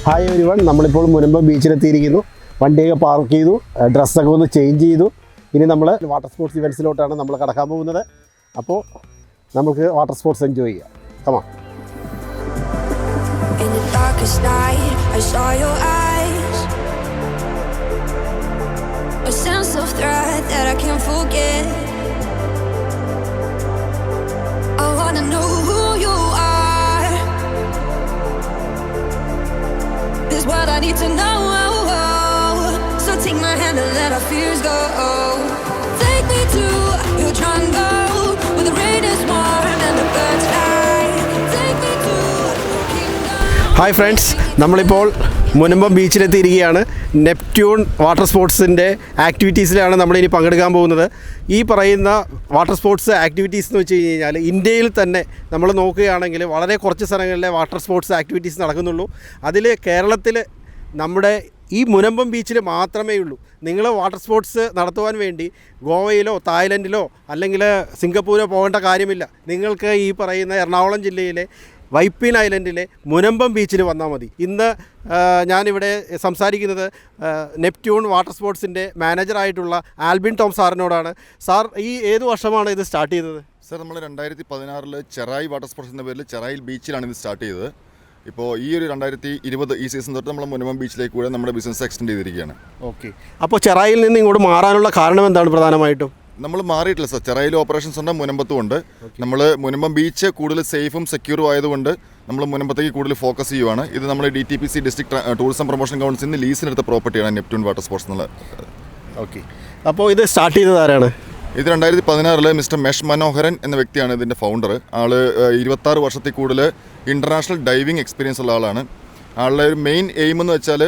Hi everyone, നമ്മളിപ്പോൾ മുനമ്പം ബീച്ചിലെത്തിയിരിക്കുന്നു. വണ്ടിയൊക്കെ park ചെയ്തു, ഡ്രസ്സൊക്കെ ഒന്ന് ചേഞ്ച് ചെയ്തു. ഇനി നമ്മൾ വാട്ടർ സ്പോർട്സ് ഇവൻറ്റ്സിലോട്ടാണ് നമ്മൾ കടക്കാൻ പോകുന്നത്. അപ്പോൾ നമുക്ക് വാട്ടർ സ്പോർട്സ് എൻജോയ് ചെയ്യാം. കമാ. In the darkest night, I saw your eyes. A sense of threat that I can't forget. I wanna know who you are. This what I need to know. So take my hand and let our fears go. Take me to your jungle where the rain is warm and the birds fly. Take me to your kingdom. Hi friends, നമ്മളിപ്പോൾ Munambam ബീച്ചിലെത്തിയിരിക്കുകയാണ്. Neptune water സ്പോർട്സിൻ്റെ ആക്ടിവിറ്റീസിലാണ് നമ്മളിനി പങ്കെടുക്കാൻ പോകുന്നത്. ഈ പറയുന്ന water sports activities എന്ന് വെച്ച് കഴിഞ്ഞാൽ ഇന്ത്യയിൽ തന്നെ നമ്മൾ നോക്കുകയാണെങ്കിൽ വളരെ കുറച്ച് സ്ഥലങ്ങളിലെ വാട്ടർ സ്പോർട്സ് ആക്ടിവിറ്റീസ് നടക്കുന്നുള്ളൂ. അതിൽ കേരളത്തിൽ നമ്മുടെ ഈ മുനമ്പം ബീച്ചിൽ മാത്രമേ ഉള്ളൂ. നിങ്ങൾ വാട്ടർ സ്പോർട്സ് നടത്തുവാൻ വേണ്ടി ഗോവയിലോ തായ്ലൻഡിലോ അല്ലെങ്കിൽ സിംഗപ്പൂരോ പോകേണ്ട കാര്യമില്ല. നിങ്ങൾക്ക് ഈ പറയുന്ന എറണാകുളം ജില്ലയിലെ വൈപ്പിൻ ഐലൻഡിലെ മുനമ്പം ബീച്ചിൽ വന്നാൽ മതി. ഇന്ന് ഞാനിവിടെ സംസാരിക്കുന്നത് നെപ്റ്റ്യൂൺ വാട്ടർ സ്പോർട്സിൻ്റെ മാനേജറായിട്ടുള്ള ആൽബിൻ ടോം സാറിനോടാണ്. സാർ, ഈ ഏത് വർഷമാണ് ഇത് സ്റ്റാർട്ട് ചെയ്തത്? സാർ, നമ്മൾ 2016 ചെറായി വാട്ടർ സ്പോർട്സ് എന്ന പേരിൽ ചെറായിൽ ബീച്ചിലാണ് ഇത് സ്റ്റാർട്ട് ചെയ്തത്. ഇപ്പോൾ ഈ ഒരു 2020 ഈ സീസൺ തൊട്ട് നമ്മൾ മുനമ്പം ബീച്ചിലേക്ക് കൂടെ നമ്മുടെ ബിസിനസ് എക്സ്റ്റെൻഡ് ചെയ്തിരിക്കുകയാണ്. ഓക്കെ. അപ്പോൾ ചെറായിൽ നിന്ന് ഇങ്ങോട്ട് മാറാനുള്ള കാരണം എന്താണ് പ്രധാനമായിട്ടും? നമ്മൾ മാറിയിട്ടില്ല സാർ. ചെറായിൽ ഓപ്പറേഷൻസ് ഉണ്ട്, മുനമ്പത്തും ഉണ്ട്. നമ്മൾ മുനമ്പം ബീച്ച് കൂടുതൽ സേഫും സെക്യൂറും ആയതുകൊണ്ട് നമ്മൾ മുനമ്പത്തേക്ക് കൂടുതൽ ഫോക്കസ് ചെയ്യുവാണ്. ഇത് നമ്മൾ DTPC ഡിസ്ട്രിക്ട് ടൂറിസം പ്രൊമോഷൻ കൗൺസിലിൽ നിന്ന് ലീസിനെടുത്ത പ്രോപ്പർട്ടിയാണ് നെപ്റ്റ്യൂൺ വാട്ടർ സ്പോർട്സ് എന്നുള്ളത്. ഓക്കെ. അപ്പോൾ ഇത് സ്റ്റാർട്ട് ചെയ്തത് ആരാണ്? ഇത് 2016 മിസ്റ്റർ മെഷ് മനോഹരൻ എന്ന വ്യക്തിയാണ് ഇതിൻ്റെ ഫൗണ്ടർ. ആൾ 26 വർഷത്തിൽ കൂടുതൽ ഇൻ്റർനാഷണൽ ഡൈവിംഗ് എക്സ്പീരിയൻസ് ഉള്ള ആളാണ്. ആളുടെ ഒരു മെയിൻ എയിം എന്ന് വെച്ചാൽ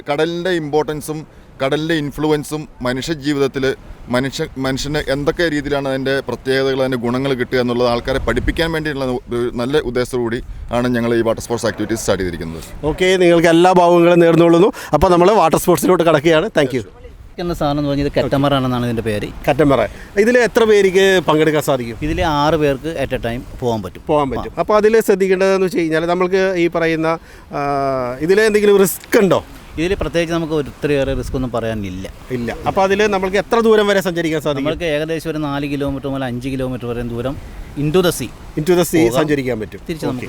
കടലിൻ്റെ ഇമ്പോർട്ടൻസും കടലിൻ്റെ ഇൻഫ്ലുവൻസും മനുഷ്യ ജീവിതത്തിൽ മനുഷ്യന് എന്തൊക്കെ രീതിയിലാണ് അതിൻ്റെ പ്രത്യേകതകൾ, അതിൻ്റെ ഗുണങ്ങൾ കിട്ടുക എന്നുള്ളത് ആൾക്കാരെ പഠിപ്പിക്കാൻ വേണ്ടിയുള്ള ഒരു നല്ല ഉദ്ദേശത്തോടുകൂടി ആണ് ഞങ്ങൾ ഈ വാട്ടർ സ്പോർട്സ് ആക്ടിവിറ്റീസ് സ്റ്റാർട്ട് ചെയ്തിരിക്കുന്നത്. ഓക്കെ, നിങ്ങൾക്ക് എല്ലാ ഭാവങ്ങളും നേർന്നുകൊള്ളുന്നു. അപ്പോൾ നമ്മൾ വാട്ടർ സ്പോർട്സിലോട്ട് കിടക്കുകയാണ്. Thank you. എന്ന സാധനം എന്ന് പറഞ്ഞത് കറ്റമറാണെന്നാണ് ഇതിൻ്റെ പേര്. കറ്റമറ. ഇതിൽ എത്ര പേർക്ക് പങ്കെടുക്കാൻ സാധിക്കും? ഇതിൽ 6 പേർക്ക് അറ്റ് എ ടൈം പോകാൻ പറ്റും. അപ്പോൾ അതിൽ ശ്രദ്ധിക്കേണ്ടതെന്ന് വെച്ച് കഴിഞ്ഞാൽ നമ്മൾക്ക് ഈ പറയുന്ന ഇതിൽ എന്തെങ്കിലും റിസ്ക് ഉണ്ടോ? ഇതിൽ പ്രത്യേകിച്ച് നമുക്ക് ഒത്തിരിയേറെ റിസ്ക് ഒന്നും പറയാനില്ല. അപ്പോൾ അതിൽ നമ്മൾക്ക് എത്ര ദൂരം വരെ സഞ്ചരിക്കാൻ സാധിക്കും? നമ്മൾക്ക് ഏകദേശം ഒരു 4 കിലോമീറ്റർ മുതൽ 5 കിലോമീറ്റർ വരെ ദൂരം ഇൻറ്റു ദ സീ സഞ്ചരിക്കാൻ പറ്റും. തിരിച്ച് നമുക്ക്.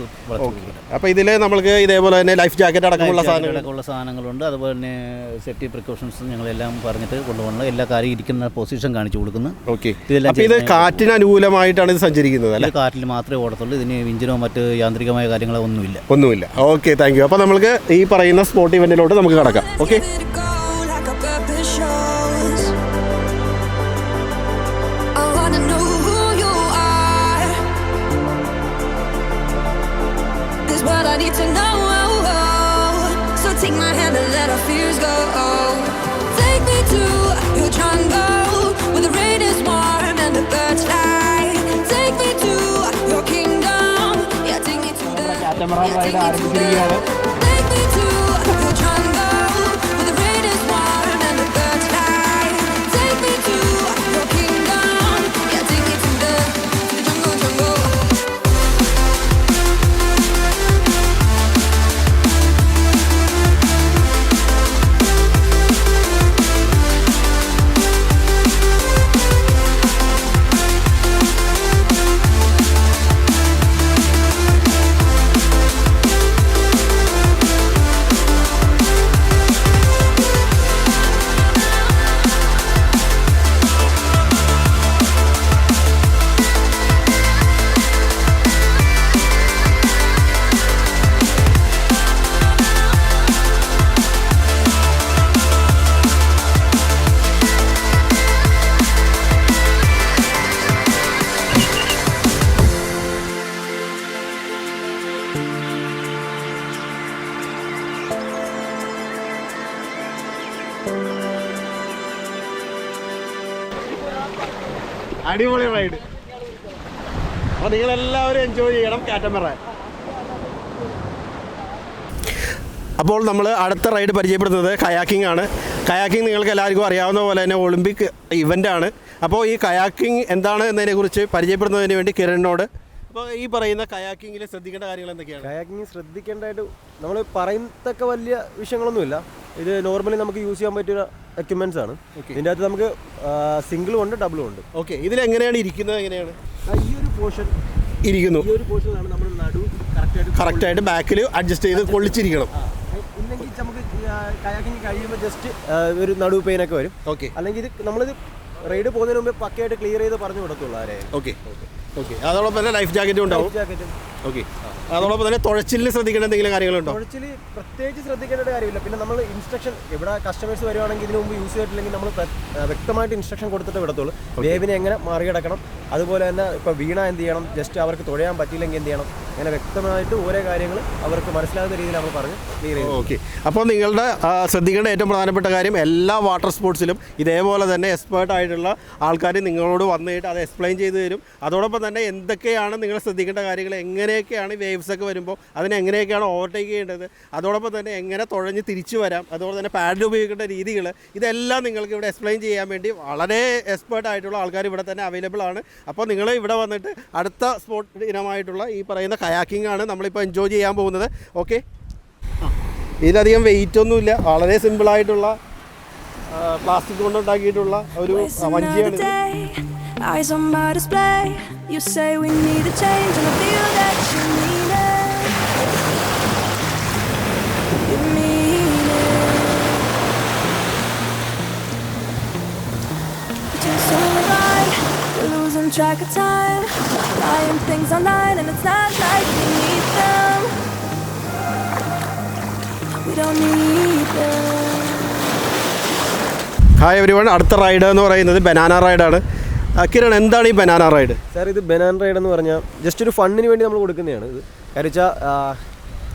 അപ്പോൾ ഇതിൽ നമ്മൾക്ക് ഇതേപോലെ തന്നെ ലൈഫ് ജാക്കറ്റ് അടക്കമുള്ള സാധനങ്ങളുണ്ട്. അതുപോലെ തന്നെ സേഫ്റ്റി പ്രിക്കോഷൻസ് ഞങ്ങളെല്ലാം പറഞ്ഞിട്ട് കൊണ്ടുപോകണം. എല്ലാ കാര്യം ഇരിക്കുന്ന പൊസിഷൻ കാണിച്ചു കൊടുക്കുന്നു. ഓക്കെ. ഇത് കാറ്റിന് അനുകൂലമായിട്ടാണ് ഇത് സഞ്ചരിക്കുന്നത് അല്ലേ? കാറ്റിൽ മാത്രമേ ഓടത്തുള്ളൂ. ഇതിന് എഞ്ചിനോ മറ്റ് യാന്ത്രികമായ കാര്യങ്ങളോ ഒന്നുമില്ല. Okay, thank you. അപ്പോൾ നമുക്ക് ഈ പറയുന്ന സ്പോർട്ട് ഇവന്റിലോട്ട് നമുക്ക് കടക്കാം. Okay. What I need to know. So take my hand and let our fears go. Take me to your jungle where the rain is warm and the birds fly. Take me to your kingdom. Yeah, take me to the Take me to your jungle where the rain is warm and the birds fly. Take me to your kingdom. Yeah, take me to the jungle. അടിപൊളി ride. അപ്പോൾ നിങ്ങളെല്ലാവരും enjoy ചെയ്യണം കാറ്റമറ. അപ്പോൾ നമ്മൾ അടുത്ത ride പരിചയപ്പെടുന്നത് kayaking ആണ്. Kayaking നിങ്ങൾക്ക് എല്ലാവർക്കും അറിയാവുന്ന പോലെ തന്നെ ഒളിമ്പിക് ഇവൻ്റാണ്. അപ്പോൾ ഈ കയാക്കിംഗ് എന്താണ് എന്നതിനെക്കുറിച്ച് പരിചയപ്പെടുന്നതിന് വേണ്ടി കിരണിനോട് അപ്പോൾ ഈ പറയുന്ന കയാക്കിങ്ങിൽ ശ്രദ്ധിക്കേണ്ട കാര്യങ്ങൾ എന്തൊക്കെയാണ്? കയാക്കിങ് ശ്രദ്ധിക്കേണ്ടതായിട്ട് നമ്മൾ പറയത്തക്ക വലിയ വിഷയങ്ങളൊന്നുമില്ല. ഇത് നോർമലി നമുക്ക് യൂസ് ചെയ്യാൻ പറ്റിയ എക്യുപ്മെൻറ്റ്സ് ആണ്. ഇതിൻ്റെ അകത്ത് നമുക്ക് സിംഗിളും ഉണ്ട് ഡബിളും ഉണ്ട്. ഓക്കെ, ഇതിലെങ്ങനെയാണ് ഇരിക്കുന്നത്? എങ്ങനെയാണ് ഈ ഒരു പോർഷൻ ഇരിക്കുന്നു? ഈ ഒരു പോർഷനാണ് നമ്മൾ നടു കറക്റ്റായിട്ട് ബാക്കിൽ അഡ്ജസ്റ്റ് ചെയ്ത് കൊള്ളിച്ചിരിക്കണം. ഇല്ലെങ്കിൽ നമുക്ക് കയാക്കിങ് കഴിയുമ്പോൾ ജസ്റ്റ് ഒരു നടു പെയിനൊക്കെ വരും. ഓക്കെ, അല്ലെങ്കിൽ ഇത് നമ്മളിത് റൈഡ് പോകുന്നതിന് മുമ്പ് പക്കയായിട്ട് ക്ലിയർ ചെയ്ത് പറഞ്ഞു കൊടുത്തുള്ളൂ ആരെയും. Okay okay. അതോടൊപ്പം തന്നെ ലൈഫ് ജാക്കറ്റും ഉണ്ടാവും. ഓക്കെ, അതോടൊപ്പം തന്നെ തുഴച്ചിലിന് ശ്രദ്ധിക്കേണ്ട എന്തെങ്കിലും കാര്യങ്ങളുണ്ടോ? തുഴച്ചിൽ പ്രത്യേകിച്ച് ശ്രദ്ധിക്കേണ്ട കാര്യമില്ല. പിന്നെ നമ്മൾ ഇൻസ്ട്രക്ഷൻ ഇവിടെ കസ്റ്റമേഴ്സ് വരുവാണെങ്കിൽ ഇതിന് മുമ്പ് യൂസ് ചെയ്തിട്ടില്ലെങ്കിൽ നമ്മൾ വ്യക്തമായിട്ട് ഇൻസ്ട്രക്ഷൻ കൊടുത്തിട്ട് വിടത്തുള്ളൂ. വേവിനെ എങ്ങനെ മറികടക്കണം, അതുപോലെ തന്നെ ഇപ്പോൾ വീണ എന്ത് ചെയ്യണം, ജസ്റ്റ് അവർക്ക് തുഴയാൻ പറ്റിയില്ലെങ്കിൽ എന്ത് ചെയ്യണം, അങ്ങനെ വ്യക്തമായിട്ട് ഓരോ കാര്യങ്ങൾ അവർക്ക് മനസ്സിലാകുന്ന രീതിയിൽ നമ്മൾ പറഞ്ഞ് ക്ലിയർ ചെയ്യും. ഓക്കെ, അപ്പോൾ നിങ്ങളുടെ ശ്രദ്ധിക്കേണ്ട ഏറ്റവും പ്രധാനപ്പെട്ട കാര്യം എല്ലാ വാട്ടർ സ്പോർട്സിലും ഇതേപോലെ തന്നെ എക്സ്പേർട്ട് ആയിട്ടുള്ള ആൾക്കാർ നിങ്ങളോട് വന്നിട്ട് അത് എക്സ്പ്ലെയിൻ ചെയ്ത് തരും. അതോടൊപ്പം തന്നെ എന്തൊക്കെയാണ് നിങ്ങൾ ശ്രദ്ധിക്കേണ്ട കാര്യങ്ങൾ, എങ്ങനെയൊക്കെയാണ് വേവ്സ് ഒക്കെ വരുമ്പോൾ അതിനെ എങ്ങനെയൊക്കെയാണ് ഓവർടേക്ക് ചെയ്യേണ്ടത്, അതോടൊപ്പം തന്നെ എങ്ങനെ തുഴഞ്ഞ് തിരിച്ചു വരാം, അതുപോലെ തന്നെ പാഡിൽ ഉപയോഗിക്കേണ്ട രീതികൾ, ഇതെല്ലാം നിങ്ങൾക്ക് ഇവിടെ എക്സ്പ്ലെയിൻ ചെയ്യാൻ വേണ്ടി വളരെ എക്സ്പേർട്ട് ആയിട്ടുള്ള ആൾക്കാർ ഇവിടെ തന്നെ അവൈലബിൾ ആണ്. അപ്പോൾ നിങ്ങൾ ഇവിടെ വന്നിട്ട് അടുത്ത സ്പോർട്ട് ഇനമായിട്ടുള്ള ഈ പറയുന്ന കയാക്കിംഗ് ആണ് നമ്മളിപ്പോൾ എൻജോയ് ചെയ്യാൻ പോകുന്നത്. ഓക്കെ, ഇതിലധികം വെയിറ്റ് ഒന്നുമില്ല, വളരെ സിമ്പിളായിട്ടുള്ള പ്ലാസ്റ്റിക് കൊണ്ടുണ്ടാക്കിയിട്ടുള്ള ഒരു വഞ്ചിയാണിത്. Eyes on my display. You say we need a change, and I feel that you mean it. You mean it. It's so right. We're losing track of time, buying things online, and it's not like we need them. We don't need them. Hi everyone, അടുത്ത ride എന്ന് പറയുന്നത് banana റൈഡാണ്. Kiran, എന്താണ് ഈ banana ride? Sir, ഇത് banana ride എന്ന് പറഞ്ഞാൽ just ഒരു ഫണ്ണിന് വേണ്ടി നമ്മൾ കൊടുക്കുന്നതാണ്. ഇത് കാര്യം വെച്ചാൽ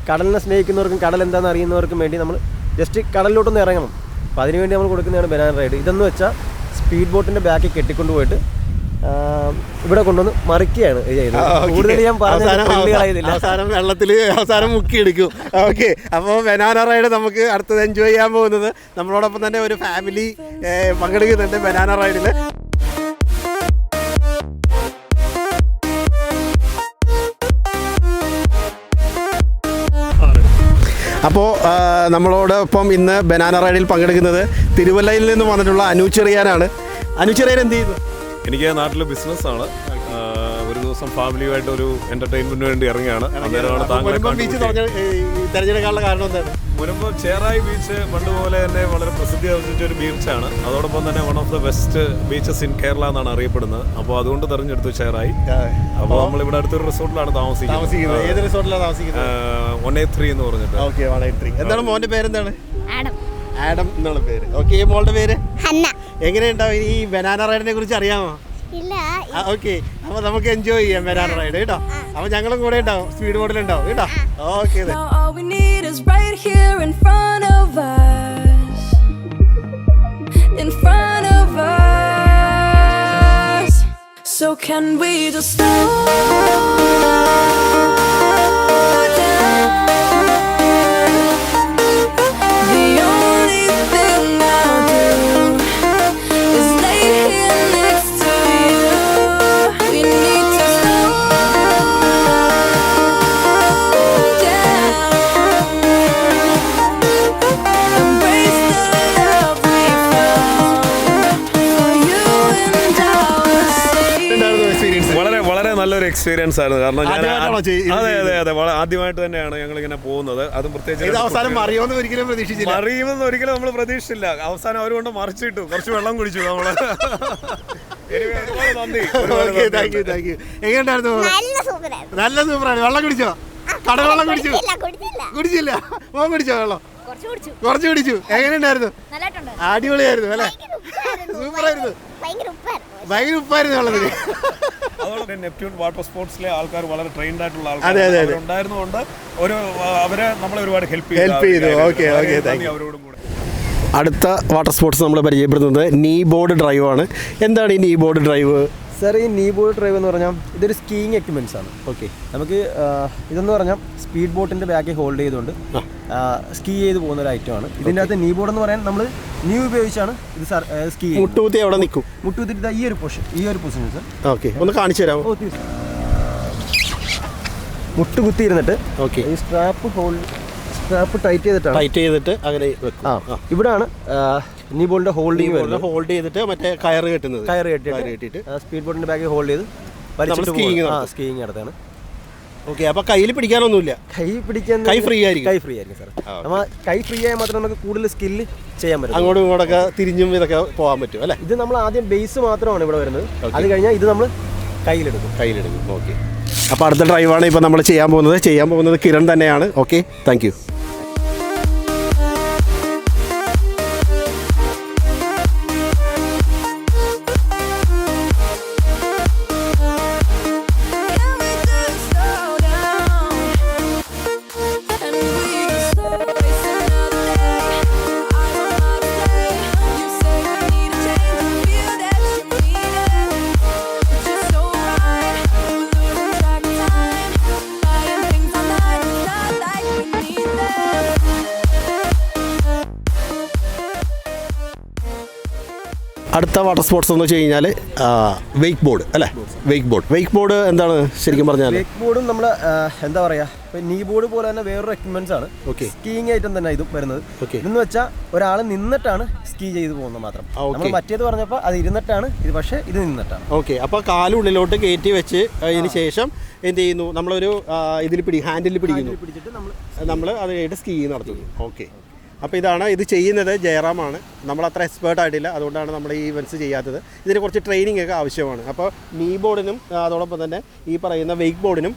കടലിനെ സ്നേഹിക്കുന്നവർക്കും കടൽ എന്താണെന്ന് അറിയുന്നവർക്കും വേണ്ടി നമ്മൾ ജസ്റ്റ് കടലിലോട്ടൊന്ന് ഇറങ്ങണം. അപ്പോൾ അതിനുവേണ്ടി നമ്മൾ കൊടുക്കുന്നതാണ് ബനാന റൈഡ്. ഇതെന്ന് വെച്ചാൽ സ്പീഡ് ബോട്ടിൻ്റെ ബാക്കിൽ കെട്ടിക്കൊണ്ട് പോയിട്ട് ഇവിടെ കൊണ്ടുവന്ന് മറിക്കുകയാണ് ചെയ്യുന്നത്. കൂടുതൽ ഞാൻ അവസാനം വെള്ളത്തിൽ അവസാനം മുക്കിയെടുക്കും. ഓക്കെ, അപ്പോൾ ബനാന റൈഡ് നമുക്ക് അടുത്തത് എൻജോയ് ചെയ്യാൻ പോകുന്നത്. നമ്മളോടൊപ്പം തന്നെ ഒരു ഫാമിലി പങ്കെടുക്കുന്നുണ്ട് ബനാന റൈഡിൽ. അപ്പോൾ നമ്മളോടൊപ്പം ഇന്ന് ബനാന റൈഡിൽ പങ്കെടുക്കുന്നത് തിരുവല്ലയിൽ നിന്ന് വന്നിട്ടുള്ള അനുചെറിയാനാണ്. അനുചെറിയാൻ എന്ത് ചെയ്യുന്നു? എനിക്ക് നാട്ടിൽ ബിസിനസ്സാണ്. ഒരു ദിവസം ഫാമിലിയുമായിട്ട് ഒരു എന്റർടൈൻമെന്റിന് വേണ്ടി ഇറങ്ങിയാണ്. അന്നേരമാണ് താങ്കളെ തിരഞ്ഞെടുക്കാനുള്ള കാരണം എന്താണ്? മുൻപ് ചേറായി ബീച്ച് പണ്ട് പോലെ തന്നെ വളരെ പ്രസിദ്ധി ആർജിച്ച ഒരു ബീച്ചാണ്. അതോടൊപ്പം തന്നെ one of the best beaches in Kerala എന്നാണ് അറിയപ്പെടുന്നത്. അപ്പോൾ അതുകൊണ്ട് തെരഞ്ഞെടുത്തു ചേറായി. അപ്പോൾ നമ്മളിവിടെ അടുത്തൊരു റിസോർട്ടിലാണ് താമസിക്കുന്നത്. ഏത് റിസോർട്ടിലാണ് താമസിക്കുന്നത്? 183 എന്ന് പറഞ്ഞിട്ട്. ഓക്കെ, 183. എന്താണ് മോന്റെ പേരെന്താണ്? ആഡം എന്നാണ് പേര്. ഓക്കെ, മോളുടെ പേര് ഹന്ന. എങ്ങനെയുണ്ടാവും ഈ ബനാന റൈഡിനെ കുറിച്ച് അറിയാമോ? ഇല്ല. ഓക്കെ, അപ്പോൾ നമുക്ക് എൻജോയ് ചെയ്യാം ബനാന റൈഡ് കേട്ടോ. അപ്പോൾ ഞങ്ങളും കൂടെ ഉണ്ടാവും, സ്പീഡ് ബോട്ടിലുണ്ടാവും കേട്ടോ. Okay, Now all we need is right here in front of us. In front of us. So can we just slow down? The only thing I'll do is lay here next to you. We need to slow down. Embrace the love we found for you and ഉണ്ടായിരുന്നു experience? വളരെ വളരെ നല്ലൊരു experience ആയിരുന്നു. കാരണം ഞാൻ ആദ്യമായിട്ടാണോ അതെ ആദ്യമായിട്ട് തന്നെയാണ് ഞങ്ങളിങ്ങനെ പോകുന്നത്. അതും ഇത് പ്രത്യേകിച്ച് അവസാനം മറിയോന്ന് ഒരിക്കലും പ്രതീക്ഷിച്ചില്ല. മറിയുമെന്ന് ഒരിക്കലും നമ്മൾ പ്രതീക്ഷിച്ചില്ല. അവസാനം അവരുകൊണ്ട് മറിച്ചിട്ടു, കുറച്ച് വെള്ളം കുടിച്ചു നമ്മള്. ഒരുപാട് നന്ദി. Okay, thank you. എങ്ങനെയുണ്ടായിരുന്നു? നല്ല സൂപ്പറായിരുന്നു. നല്ല സൂപ്പറാണ്. വെള്ളം കുടിച്ചോ? കടവെള്ളം കുടിച്ചു? കുടിച്ചില്ല. കുടിച്ചില്ല. മോൻ കുടിച്ചോ വെള്ളം? കുറച്ച് കുടിച്ചു. എങ്ങനെയുണ്ടായിരുന്നു? നല്ലതായിട്ടുണ്ട്. അടിപൊളിയായിരുന്നു അല്ലേ? സൂപ്പറായിരുന്നു. ഭയങ്കര ഉപ്പായിരുന്നു വെള്ളത്തിന്. അതോടെ നെപ്റ്റ്യൂൺ വാട്ടർ സ്പോർട്സിലെ ആൾക്കാർ വളരെ ട്രെയിൻഡ് ആയിട്ടുള്ള അതെ, അതെ, അതെ. ആൾക്കാർ ഉണ്ടായിരുന്നുകൊണ്ട് അവരെ നമ്മളെ ഒരുപാട് ഹെൽപ്പ് ചെയ്തു. Okay, thank you. അവരോടും കൂടെ. അടുത്ത വാട്ടർ സ്പോർട്സ് നമ്മൾ പരിചയപ്പെടുത്തുന്നത് നീ ബോർഡ് ഡ്രൈവ് ആണ്. എന്താണ് ഈ നീ ബോർഡ് ഡ്രൈവ്? സാർ, ഈ നീ ബോർഡ് ഡ്രൈവ് എന്ന് പറഞ്ഞാൽ ഇതൊരു സ്കീയിങ് എക്യുപ്മെൻറ്റ്സ് ആണ്. ഓക്കെ, നമുക്ക് ഇതെന്ന് പറഞ്ഞാൽ സ്പീഡ് ബോട്ടിൻ്റെ ബാക്കിൽ ഹോൾഡ് ചെയ്തുകൊണ്ട് സ്കീ ചെയ്ത് പോകുന്ന ഒരു ഐറ്റമാണ്. ഇതിൻ്റെ അകത്ത് നീ ബോർഡ് എന്ന് പറയാൻ നമ്മൾ നീ ഉപയോഗിച്ചാണ് ഇത് സ്കീ ചെയ്യുന്നത്. മുട്ടുകുത്തി അവിടെ നിൽക്കും. മുട്ടുകുത്തിട്ട് ഈ ഒരു പൊസിഷൻ സാർ. ഓക്കെ, ഒന്ന് കാണിച്ചു തരാമോ? ഓ, തീർച്ചയായും. മുട്ട് കുത്തി ഇരുന്നിട്ട് ഓക്കെ ഈ സ്ട്രാപ്പ് ടൈറ്റ് ചെയ്തിട്ടാണ് ടൈറ്റ് ചെയ്തിട്ട് അങ്ങനെ വെക്കും. ഇവിടാണ് നീ ബോളിന്റെ ഹോൾഡിങ് വരുന്നത്. ഹോൾഡ് ചെയ്തിട്ട് മറ്റേ കയറ് കെട്ടുന്നത്, കയറ് കെട്ടിയിട്ട് സ്പീഡ് ബോട്ടിന്റെ ബാക്കിൽ ഹോൾഡ് ചെയ്ത് സ്കീയിങ് നടത്താണ്. ഓക്കെ, അപ്പോൾ കയ്യിൽ പിടിക്കാനൊന്നുമില്ല, കൈ പിടിക്കാൻ കൈ ഫ്രീ ആയിരിക്കും സാർ. നമ്മൾ കൈ ഫ്രീ ആയാൽ മാത്രമേ നമുക്ക് കൂടുതൽ സ്കില്ല് ചെയ്യാൻ പറ്റും. അങ്ങോട്ടും ഇങ്ങോട്ടൊക്കെ തിരിഞ്ഞും ഇതൊക്കെ പോകാൻ പറ്റും അല്ലേ? ഇത് നമ്മൾ ആദ്യം ബേസ് മാത്രമാണ് ഇവിടെ വരുന്നത്. അത് കഴിഞ്ഞാൽ ഇത് നമ്മൾ കയ്യിലെടുക്കും. ഓക്കെ, അപ്പോൾ അടുത്ത ഡ്രൈവാണ് ഇപ്പോൾ നമ്മൾ ചെയ്യാൻ പോകുന്നത് കിരൺ തന്നെയാണ്. Okay, thank you. Can we just slow down and we just waste another day? I don't know to play. You say you need a change, I feel that you need it. It's just so right. We're losing track of time, buying things online. It's not like we need them. അടുത്ത water sports എന്ന് വെച്ച് കഴിഞ്ഞാൽ വെയ്ക്ക് board അല്ലേ? വെയ്ക്ക് board എന്താണ് ശരിക്കും പറഞ്ഞാൽ? വെയ്ക്ക് ബോർഡും നമ്മൾ എന്താ പറയുക, ഇപ്പം നീ ബോർഡ് പോലെ തന്നെ വേറൊരു എക്യുപ്മെന്റ്സ് ആണ്. സ്കീയിങ് ഐറ്റം തന്നെ ഇതും വരുന്നത്. ഇതെന്ന് വെച്ചാൽ ഒരാൾ നിന്നിട്ടാണ് സ്കീ ചെയ്ത് പോകുന്നത് മാത്രം. നമ്മൾ മറ്റേത് പറഞ്ഞപ്പോൾ അത് ഇരുന്നിട്ടാണ്, പക്ഷേ ഇത് നിന്നിട്ടാണ്. ഓക്കെ, അപ്പോൾ കാലുള്ളിലോട്ട് കയറ്റി വെച്ച് അതിന് ശേഷം എന്ത് ചെയ്യുന്നു, നമ്മളൊരു ഹാൻഡിൽ പിടിച്ചിട്ട് നമ്മൾ അതിനായിട്ട് സ്കീ നടത്തുന്നു. ഓക്കെ, അപ്പോൾ ഇത് ചെയ്യുന്നത് ജയറാമാണ്. നമ്മൾ അത്ര എക്സ്പേർട്ട് ആയിട്ടില്ല, അതുകൊണ്ടാണ് നമ്മൾ ഈ ഇവൻറ്റ്സ് ചെയ്യാത്തത്. ഇതിന് കുറച്ച് ട്രെയിനിങ് ഒക്കെ ആവശ്യമാണ്. അപ്പോൾ നീ ബോർഡിനും അതോടൊപ്പം തന്നെ ഈ പറയുന്ന വെയ്ക്ക് ബോർഡിനും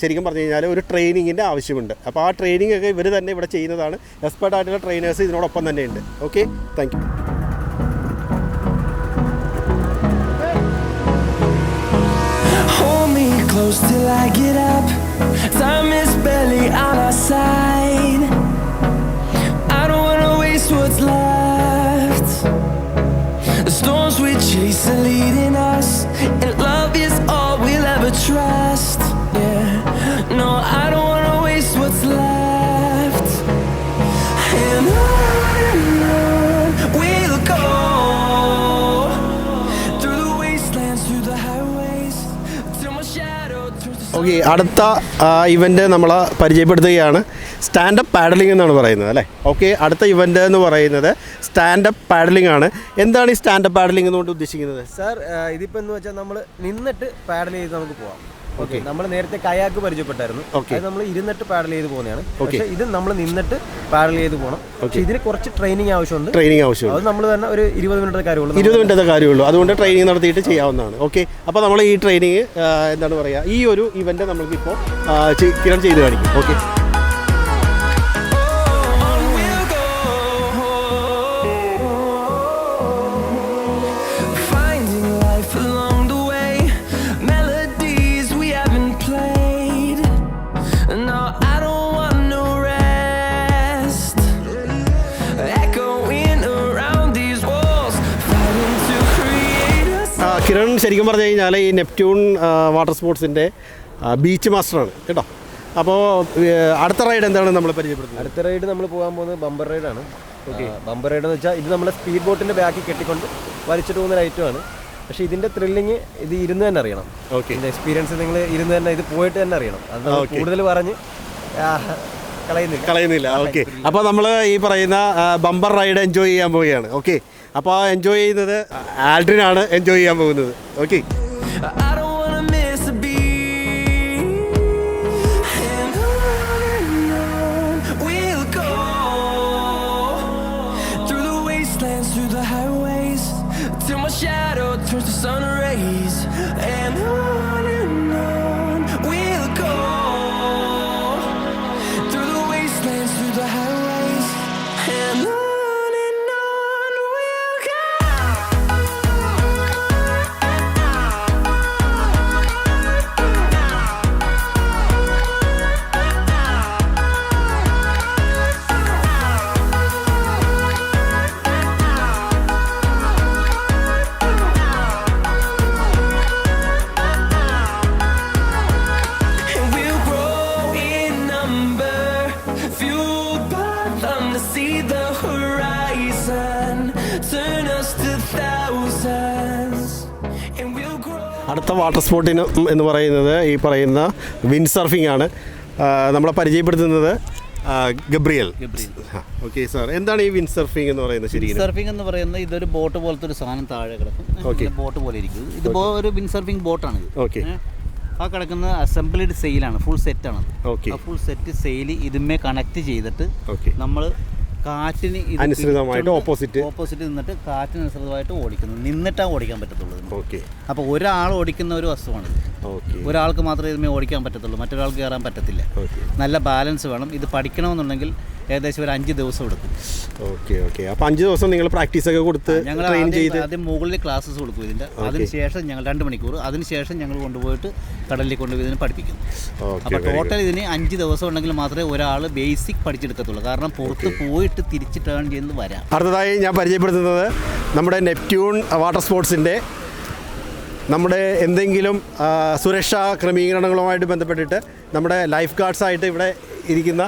ശരിക്കും പറഞ്ഞു കഴിഞ്ഞാൽ ഒരു ട്രെയിനിങ്ങിൻ്റെ ആവശ്യമുണ്ട്. അപ്പോൾ ആ ട്രെയിനിങ് ഒക്കെ ഇവർ തന്നെ ഇവിടെ ചെയ്യുന്നതാണ്. എക്സ്പേർട്ട് ആയിട്ടുള്ള ട്രെയിനേഴ്സ് ഇതിനോടൊപ്പം തന്നെ ഉണ്ട്. Okay, thank you. Hold me close till I get up. Time is barely on our side. I don't wanna waste what's left. The storms we chase are leading us, and love is all we'll ever trust. Yeah, no, I don't wanna waste what's left. And on we'll go, through the wastelands, through the highways, till my shadow turns to okay, അടുത്ത event നമ്മൾ പരിചയപ്പെടുത്തുകയാണ്. Standup പാഡലിംഗ് എന്നാണ് പറയുന്നത് അല്ലേ? Okay, അടുത്ത event എന്ന് പറയുന്നത് standup പാഡലിംഗ് ആണ്. എന്താണ് ഈ സ്റ്റാൻഡപ്പ് പാഡലിംഗ് എന്നുകൊണ്ട് ഉദ്ദേശിക്കുന്നത്? സാർ, ഇതിപ്പോൾ എന്ന് വെച്ചാൽ നമ്മൾ നിന്നിട്ട് പാഡൽ ചെയ്ത് നമുക്ക് പോവാം. ഓക്കെ, നമ്മൾ നേരത്തെ കയാക്ക് പരിചയപ്പെട്ടായിരുന്നു. അത് നമ്മൾ ഇരുന്നിട്ട് പാഡൽ ചെയ്ത് പോകുന്നതാണ്. പക്ഷേ ഇത് നമ്മൾ നിന്നിട്ട് പാഡൽ ചെയ്ത് പോകണം. പക്ഷേ ഇതിന് കുറച്ച് ട്രെയിനിങ് ആവശ്യമുണ്ട്. അത് നമ്മൾ തന്നെ ഒരു 20 മിനിറ്റത്തെ കാര്യമുള്ളൂ. അതുകൊണ്ട് ട്രെയിനിങ് നടത്തിയിട്ട് ചെയ്യാവുന്നതാണ്. ഓക്കെ, അപ്പോൾ നമ്മൾ ഈ ട്രെയിനിങ് എന്താണ് പറയുക, ഈ ഒരു ഇവൻ്റ് നമ്മൾക്കിപ്പോൾ കിരൺ ചെയ്ത് കാണിക്കും. ഓക്കെ, കിരൺ ശരിക്കും പറഞ്ഞു കഴിഞ്ഞാൽ ഈ നെപ്റ്റ്യൂൺ വാട്ടർ സ്പോർട്സിൻ്റെ ബീച്ച് മാസ്റ്ററാണ് കേട്ടോ. അപ്പോൾ അടുത്ത റൈഡ് എന്താണ് നമ്മൾ പരിചയപ്പെടുന്നത്? അടുത്ത റൈഡ് നമ്മൾ പോകാൻ പോകുന്നത് ബമ്പർ റൈഡാണ്. ഓക്കെ, ബമ്പർ റൈഡ് എന്ന് വെച്ചാൽ ഇത് നമ്മളെ സ്പീഡ് ബോട്ടിൻ്റെ ബാക്കിൽ കെട്ടിക്കൊണ്ട് വലിച്ചിട്ട് പോകുന്ന ഐറ്റമാണ്. പക്ഷേ ഇതിൻ്റെ ത്രില്ലിങ് ഇത് ഇരുന്ന് തന്നെ അറിയണം. ഓക്കെ, ഇതിൻ്റെ എക്സ്പീരിയൻസ് നിങ്ങൾ ഇരുന്ന് തന്നെ ഇത് പോയിട്ട് തന്നെ അറിയണം. അത് കൂടുതൽ പറഞ്ഞ് കളയുന്നില്ല. ഓക്കെ, അപ്പോൾ നമ്മൾ ഈ പറയുന്ന ബമ്പർ റൈഡ് എൻജോയ് ചെയ്യാൻ പോവുകയാണ്. ഓക്കെ, അപ്പോൾ എൻജോയ് ചെയ്യുന്നത് ആൽഡ്രിനാണ് എൻജോയ് ചെയ്യാൻ പോകുന്നത്. Okay, I don't wanna miss a beat. And on we'll go, through the wastelands, through the highways, till my shadow turns to sun rays. And on we'll go, through the wastelands, through the highways. And on we'll go. അടുത്ത water സ്പോർട്ടിന് എന്ന് പറയുന്നത് ഈ പറയുന്ന wind surfing ആണ്. നമ്മളെ പരിചയപ്പെടുത്തുന്നത് Gabriel. Okay sir, എന്താണ് ഈ വിൻഡ് സർഫിംഗ് എന്ന് പറയുന്നത്? ശരിക്കും സർഫിംഗ് എന്ന് പറയുന്നത് ഇതൊരു ബോട്ട് പോലത്തെ ഒരു സാധനം താഴെ കിടക്കും, ബോട്ട് പോലെ ഇരിക്കും. ഇത് ഒരു വിൻഡ് സർഫിംഗ് ബോട്ടാണ്. ഓക്കെ, ആ കിടക്കുന്ന അസംബ്ലിഡ് സെയിലാണ്, ഫുൾ സെറ്റാണ്. ഓക്കെ, ആ ഫുൾ സെറ്റ് സെയിൽ ഇതിന്മേ കണക്ട് ചെയ്തിട്ട് ഓക്കെ നമ്മൾ കാറ്റിന് അനുസൃതമായിട്ട് ഓപ്പോസിറ്റ് നിന്നിട്ട് കാറ്റിനനുസൃതമായിട്ട് ഓടിക്കുന്നു. നിന്നിട്ടാണ് ഓടിക്കാൻ പറ്റത്തുള്ളൂ. ഓക്കെ, അപ്പോൾ ഒരാൾ ഓടിക്കുന്ന ഒരു വസ്തുവാണ്. ഒരാൾക്ക് മാത്രമേ ഇതിന്മേൽ ഓടിക്കാൻ പറ്റത്തുള്ളൂ, മറ്റൊരാൾക്ക് കയറാൻ പറ്റത്തില്ല. നല്ല ബാലൻസ് വേണം. ഇത് പഠിക്കണമെന്നുണ്ടെങ്കിൽ ഏകദേശം ഒരു 5 ദിവസം എടുക്കും. Okay okay. അപ്പോൾ 5 ദിവസം നിങ്ങൾ പ്രാക്ടീസ് ഒക്കെ കൊടുത്ത് ഞങ്ങൾ ആദ്യം മുകളിൽ ക്ലാസ്സസ് കൊടുക്കും ഇതിൻ്റെ. അതിനുശേഷം ഞങ്ങൾ 2 മണിക്കൂർ, അതിനുശേഷം ഞങ്ങൾ കൊണ്ടുപോയിട്ട് കടലിൽ കൊണ്ടുപോയി ഇതിന് പഠിപ്പിക്കുന്നു. അപ്പോൾ ടോട്ടൽ ഇതിന് 5 ദിവസം ഉണ്ടെങ്കിൽ മാത്രമേ ഒരാൾ ബേസിക് പഠിച്ചെടുക്കത്തുള്ളൂ. കാരണം പുറത്ത് പോയിട്ട് തിരിച്ച് ടേൺ ചെയ്യുന്നത് വരാം. അടുത്തതായി ഞാൻ പരിചയപ്പെടുത്തുന്നത് നമ്മുടെ നെപ്റ്റ്യൂൺ വാട്ടർ സ്പോർട്സിൻ്റെ നമ്മുടെ എന്തെങ്കിലും സുരക്ഷാ ക്രമീകരണങ്ങളുമായിട്ട് ബന്ധപ്പെട്ടിട്ട് നമ്മുടെ ലൈഫ് ഗാർഡ്സായിട്ട് ഇവിടെ ഇരിക്കുന്ന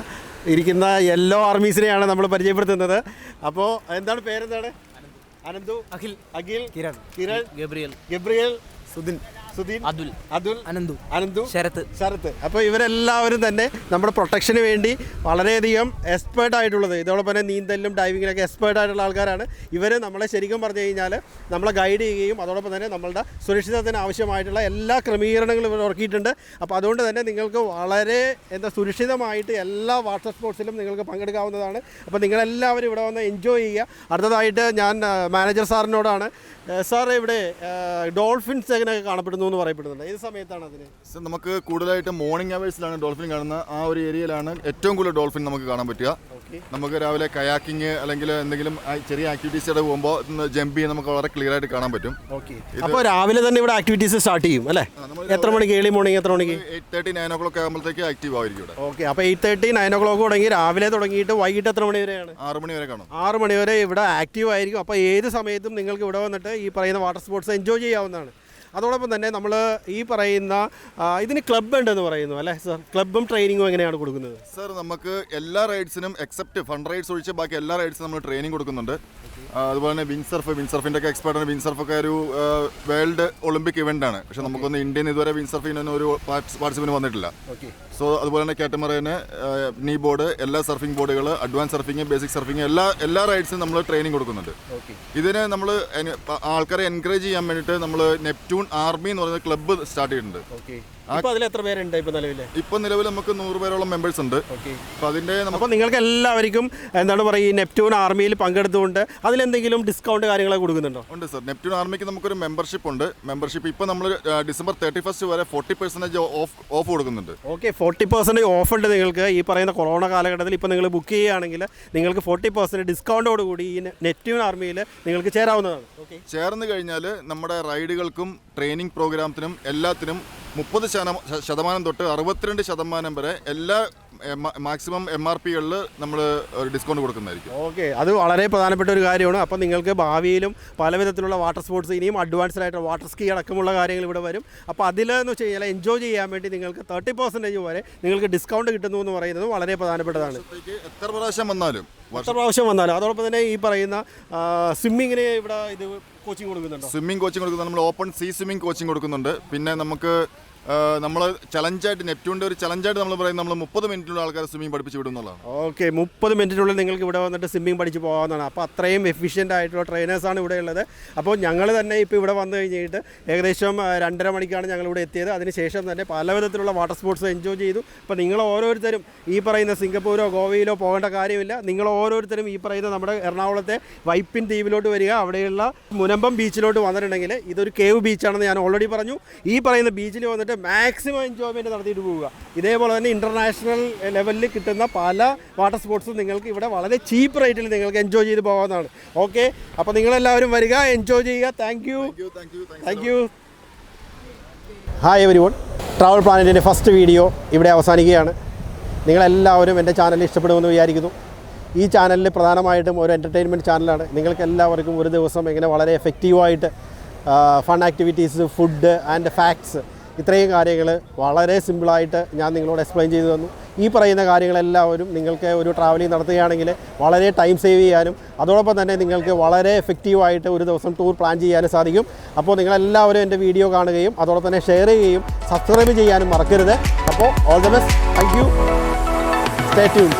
യെല്ലോ ആർമീസിനെയാണ് നമ്മൾ പരിചയപ്പെടുത്തുന്നത്. അപ്പോൾ എന്താണ് പേരെന്താണ്? അനന്തു, അഖിൽ, കിരൺ, ഗബ്രിയൽ, സുധിൻ, അതുൽ, അനന്തു, ശരത്ത്. അപ്പോൾ ഇവരെല്ലാവരും തന്നെ നമ്മുടെ പ്രൊട്ടക്ഷന് വേണ്ടി വളരെയധികം എക്സ്പേർട്ട് ആയിട്ടുള്ളത്, ഇതോടൊപ്പം തന്നെ നീന്തലിലും ഡൈവിങ്ങിലൊക്കെ എക്സ്പേർട്ട് ആയിട്ടുള്ള ആൾക്കാരാണ് ഇവർ. നമ്മളെ ശരിക്കും പറഞ്ഞു കഴിഞ്ഞാൽ നമ്മളെ ഗൈഡ് ചെയ്യുകയും അതോടൊപ്പം തന്നെ നമ്മളുടെ സുരക്ഷിതത്വത്തിന് ആവശ്യമായിട്ടുള്ള എല്ലാ ക്രമീകരണങ്ങളും ഇവർ ഇറക്കിയിട്ടുണ്ട്. അപ്പോൾ അതുകൊണ്ട് തന്നെ നിങ്ങൾക്ക് വളരെ സുരക്ഷിതമായിട്ട് എല്ലാ വാട്ടർ സ്പോർട്സിലും നിങ്ങൾക്ക് പങ്കെടുക്കാവുന്നതാണ്. അപ്പോൾ നിങ്ങളെല്ലാവരും ഇവിടെ വന്ന് എൻജോയ് ചെയ്യുക. അടുത്തതായിട്ട് ഞാൻ മാനേജർ സാറിനോടാണ്. സാർ, ഇവിടെ ഡോൾഫിൻസ് എങ്ങനെ കാണപ്പെടുന്നു എന്ന് പറയപ്പെടുന്നുണ്ട്. ഏത് സമയത്താണ് അതിന്? സർ, നമുക്ക് കൂടുതലായിട്ട് മോർണിംഗ് അവേഴ്സിലാണ് ഡോൾഫിൻ കാണുന്നത്. ആ ഒരു ഏരിയയിലാണ് ഏറ്റവും കൂടുതൽ ഡോൾഫിൻ നമുക്ക് കാണാൻ പറ്റുക. നമുക്ക് രാവിലെ കയാക്കിങ് അല്ലെങ്കിൽ എന്തെങ്കിലും ചെറിയ ആക്ടിവിറ്റീസ് പോകുമ്പോൾ ജമ്പ് ചെയ്യാൻ നമുക്ക് വളരെ ക്ലിയർ ആയിട്ട് കാണാൻ പറ്റും. അപ്പോൾ രാവിലെ തന്നെ ഇവിടെ ആക്ടിവിറ്റീസ് സ്റ്റാർട്ട് ചെയ്യും അല്ലേ? എത്ര മണിക്ക്? ഏർലി മോർണിംഗ് എത്ര മണിക്ക്? 8:30 9 o'clock ആകുമ്പോഴത്തേക്ക് ആക്റ്റീവ് ആയിരിക്കും ഇവിടെ. ഓക്കെ, അപ്പോൾ 8:30 9 o'clock തുടങ്ങി രാവിലെ തുടങ്ങിയിട്ട് വൈകിട്ട് എത്ര മണി വരെയാണ്? 6 മണി വരെ കാണും. 6 മണി വരെ ഇവിടെ ആക്റ്റീവ് ആയിരിക്കും. അപ്പോൾ ഏത് സമയത്തും നിങ്ങൾക്ക് ഇവിടെ വന്നിട്ട് ഈ പറയുന്ന വാട്ടർ സ്പോർട്സ് എൻജോയ് ചെയ്യാവുന്നതാണ്. അതോടൊപ്പം തന്നെ നമ്മൾ ഈ പറയുന്ന ഇതിന് ക്ലബ്ബ് ഉണ്ടെന്ന് പറയുന്നു അല്ലേ സർ? ക്ലബ്ബും ട്രെയിനിങ്ങും എങ്ങനെയാണ് കൊടുക്കുന്നത്? സർ, നമുക്ക് എല്ലാ റൈഡ്സിനും എക്സെപ്റ്റ് ഫൺ റൈഡ്സ് ഒഴിച്ച് ബാക്കി എല്ലാ റൈഡ്സിനും നമ്മൾ ട്രെയിനിങ് കൊടുക്കുന്നുണ്ട്. അതുപോലെ തന്നെ വിൻഡ് സർഫിൻ്റെ ഒക്കെ എക്സ്പെർട്ടാണ്. വിൻഡ് സർഫൊക്കെ ഒരു വേൾഡ് ഒളിമ്പിക് ഇവൻ്റ് ആണ്. പക്ഷേ നമുക്കൊന്ന് ഇന്ത്യൻ ഇതുവരെ വിൻഡ് സർഫിന് ഒരു പാർട്ടിസിപ്പൻറ്റ് വന്നിട്ടില്ല. സോ അതുപോലെ തന്നെ കാറ്റമറൈന്, നീ ബോർഡ്, എല്ലാ സർഫിംഗ് ബോർഡുകൾ, അഡ്വാൻസ് സർഫിംഗ്, ബേസിക് സർഫിംഗ് എല്ലാ റൈഡ്സിനും നമ്മൾ ട്രെയിനിങ് കൊടുക്കുന്നുണ്ട്. ഇതിന് നമ്മൾ ആൾക്കാരെ എൻകറേജ് ചെയ്യാൻ വേണ്ടിയിട്ട് നമ്മൾ നെപ്റ്റ്യൂൺ ആർമി എന്ന് പറയുന്ന ക്ലബ്ബ് സ്റ്റാർട്ട് ചെയ്തിട്ടുണ്ട്. അതിൽ എത്ര പേരുണ്ട് ഇപ്പൊ നിലവിൽ നമുക്ക് 100 പേരോളം മെമ്പേഴ്സ് ഉണ്ട്. അപ്പോൾ അതിൻ്റെ അപ്പോൾ നിങ്ങൾക്ക് എല്ലാവർക്കും എന്താണ് പറയുക, ഈ നെപ്റ്റ്യൂൺ ആർമിയിൽ പങ്കെടുത്തുകൊണ്ട് അതിലെന്തെങ്കിലും ഡിസ്കൗണ്ട് കാര്യങ്ങളൊക്കെ കൊടുക്കുന്നുണ്ടോ? ഉണ്ട് സർ. നെപ്റ്റ്യൂൺ ആർമിക്ക് നമുക്കൊരു മെമ്പർഷിപ്പ് ഉണ്ട്. മെമ്പർഷിപ്പ് ഇപ്പോൾ നമ്മൾ December 31 വരെ 40% ഓഫ് കൊടുക്കുന്നുണ്ട്. ഓക്കെ, 40% ഓഫ് ഉണ്ട് നിങ്ങൾക്ക്. ഈ പറയുന്ന കൊറോണ കാലഘട്ടത്തിൽ ഇപ്പോൾ നിങ്ങൾ ബുക്ക് ചെയ്യുകയാണെങ്കിൽ നിങ്ങൾക്ക് 40% ഡിസ്കൗണ്ടോട് കൂടി ഈ നെപ്റ്റ്യൂൺ ആർമിയിൽ നിങ്ങൾക്ക് ചേരാവുന്നതാണ്. ചേർന്ന് കഴിഞ്ഞാൽ നമ്മുടെ റൈഡുകൾക്കും ട്രെയിനിങ് പ്രോഗ്രാമത്തിനും എല്ലാത്തിനും 30% തൊട്ട് 62% വരെ എല്ലാ മാക്സിമം MRPകളിൽ നമ്മൾ ഒരു ഡിസ്കൗണ്ട് കൊടുക്കുന്നതായിരിക്കും. ഓക്കെ, അത് വളരെ പ്രധാനപ്പെട്ട ഒരു കാര്യമാണ്. അപ്പോൾ നിങ്ങൾക്ക് ഭാവിയിലും പല വിധത്തിലുള്ള വാട്ടർ സ്പോർട്സ്, ഇനിയും അഡ്വാൻസ്ഡ് ആയിട്ട് വാട്ടർ സ്കീ അടക്കമുള്ള കാര്യങ്ങൾ ഇവിടെ വരും. അപ്പോൾ അതിലെന്ന് വെച്ച് കഴിഞ്ഞാൽ എൻജോയ് ചെയ്യാൻ വേണ്ടി നിങ്ങൾക്ക് 30% വരെ നിങ്ങൾക്ക് ഡിസ്കൗണ്ട് കിട്ടുന്നു എന്ന് പറയുന്നത് വളരെ പ്രധാനപ്പെട്ടതാണ്. എത്ര പ്രാവശ്യം വന്നാലും അതോടൊപ്പം തന്നെ ഈ പറയുന്ന സ്വിമ്മിങ്ങിന് ഇവിടെ ഇത് കോച്ചിങ് കൊടുക്കുന്നുണ്ടോ? സ്വിമ്മിംഗ് കോച്ചിങ് കൊടുക്കുന്നുണ്ട്. നമ്മൾ ഓപ്പൺ സീ സ്വിമ്മിംഗ് കോച്ചിങ് കൊടുക്കുന്നുണ്ട്. പിന്നെ നമുക്ക് നമ്മൾ ചലഞ്ചായിട്ട് നെപ്റ്റ്യൂണിൻ്റെ ഒരു ചലഞ്ചായിട്ട് നമ്മൾ പറയുന്നത് നമ്മൾ 30 മിനിറ്റിനുള്ള ആൾക്കാരെ സ്വിമ്മിംഗ് പഠിപ്പിച്ച് വിടും എന്നുള്ളതാണ്. ഓക്കെ, 30 മിനിറ്റിനുള്ളിൽ നിങ്ങൾക്ക് ഇവിടെ വന്നിട്ട് സ്വിമ്മിംഗ് പഠിച്ച് പോകാവുന്നതാണ്. അപ്പോൾ അത്രയും എഫിഷ്യൻ്റ് ആയിട്ടുള്ള ട്രെയിനേഴ്സാണ് ഇവിടെ ഉള്ളത്. അപ്പോൾ ഞങ്ങൾ തന്നെ ഇപ്പോൾ ഇവിടെ വന്നു കഴിഞ്ഞിട്ട് ഏകദേശം 2.5 മണിക്കാണ് ഞങ്ങളിവിടെ എത്തിയത്. അതിനുശേഷം തന്നെ പല വിധത്തിലുള്ള വാട്ടർ സ്പോർട്സ് എൻജോയ് ചെയ്തു. അപ്പോൾ നിങ്ങൾ ഓരോരുത്തരും ഈ പറയുന്ന സിംഗപ്പൂരോ ഗോവയിലോ പോകേണ്ട കാര്യമില്ല. നിങ്ങൾ ഓരോരുത്തരും ഈ പറയുന്ന നമ്മുടെ എറണാകുളത്തെ വൈപ്പിൻ ദ്വീപിലോട്ട് വരിക. അവിടെയുള്ള മുനമ്പം ബീച്ചിലോട്ട് വന്നിട്ടുണ്ടെങ്കിൽ ഇതൊരു കേവ് ബീച്ചാണെന്ന് ഞാൻ ഓൾറെഡി പറഞ്ഞു. ഈ പറയുന്ന ബീച്ചിൽ വന്നിട്ട് മാക്സിമം എൻജോയ്മെൻറ്റ് നടത്തിയിട്ട് പോവുക. ഇതേപോലെ തന്നെ ഇൻ്റർനാഷണൽ ലെവലിൽ കിട്ടുന്ന പല വാട്ടർ സ്പോർട്സും നിങ്ങൾക്ക് ഇവിടെ വളരെ ചീപ്പ് റേറ്റിൽ നിങ്ങൾക്ക് എൻജോയ് ചെയ്ത് പോകാവുന്നതാണ്. ഓക്കെ, അപ്പോൾ നിങ്ങളെല്ലാവരും വരിക, എൻജോയ് ചെയ്യുക. Thank you. Hi everyone, travel പ്ലാനറ്റിൻ്റെ ഫസ്റ്റ് വീഡിയോ ഇവിടെ അവസാനിക്കുകയാണ്. നിങ്ങളെല്ലാവരും എൻ്റെ ചാനൽ ഇഷ്ടപ്പെടുമെന്ന് വിചാരിക്കുന്നു. ഈ ചാനലിൽ പ്രധാനമായിട്ടും ഒരു എൻ്റർടൈൻമെൻറ്റ് ചാനലാണ്. നിങ്ങൾക്ക് എല്ലാവർക്കും ഒരു ദിവസം എങ്ങനെ വളരെ എഫക്റ്റീവായിട്ട് fun activities, food and facts ഇത്രയും കാര്യങ്ങൾ വളരെ സിമ്പിളായിട്ട് ഞാൻ നിങ്ങളോട് എക്സ്പ്ലെയിൻ ചെയ്തു തന്നു. ഈ പറയുന്ന കാര്യങ്ങളെല്ലാവരും നിങ്ങൾക്ക് ഒരു ട്രാവലിംഗ് നടത്തുകയാണെങ്കിൽ വളരെ ടൈം സേവ് ചെയ്യാനും അതോടൊപ്പം തന്നെ നിങ്ങൾക്ക് വളരെ എഫക്റ്റീവായിട്ട് ഒരു ദിവസം ടൂർ പ്ലാൻ ചെയ്യാനും സാധിക്കും. അപ്പോൾ നിങ്ങളെല്ലാവരും എൻ്റെ വീഡിയോ കാണുകയും അതോടൊപ്പം തന്നെ ഷെയർ ചെയ്യുകയും സബ്സ്ക്രൈബ് ചെയ്യാനും മറക്കരുത്. അപ്പോൾ all the best. Thank you. Stay tuned.